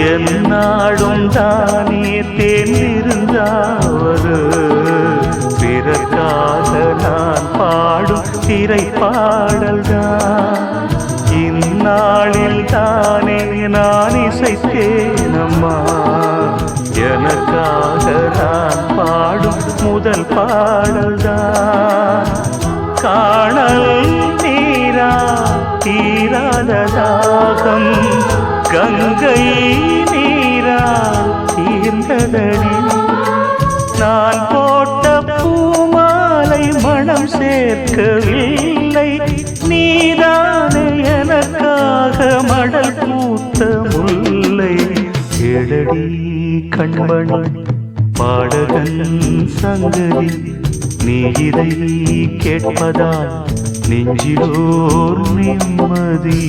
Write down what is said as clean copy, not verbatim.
என்னாடும் தானே தேர்ந்திருந்தாவது பிறக்காக நான் பாடும் திரைப்பாடல்தான் இந்நாளில் தானே நான் இசைத்தேனம்மா எனக்காக நான் பாடும் முதல் பாடல்தான் காணல் நீரா தீராத தாகம் கங்கை நீரா தீர்ந்ததடி நான் போட்ட பூமாலை மனம் சேர்க்கவில்லை நீதானே எனக்காக மடல் பூத்த முல்லை கேளடி கண்மணி பாடகன் சங்கதி நீ இதை கேட்பதால் நெஞ்சிலோர் நிம்மதி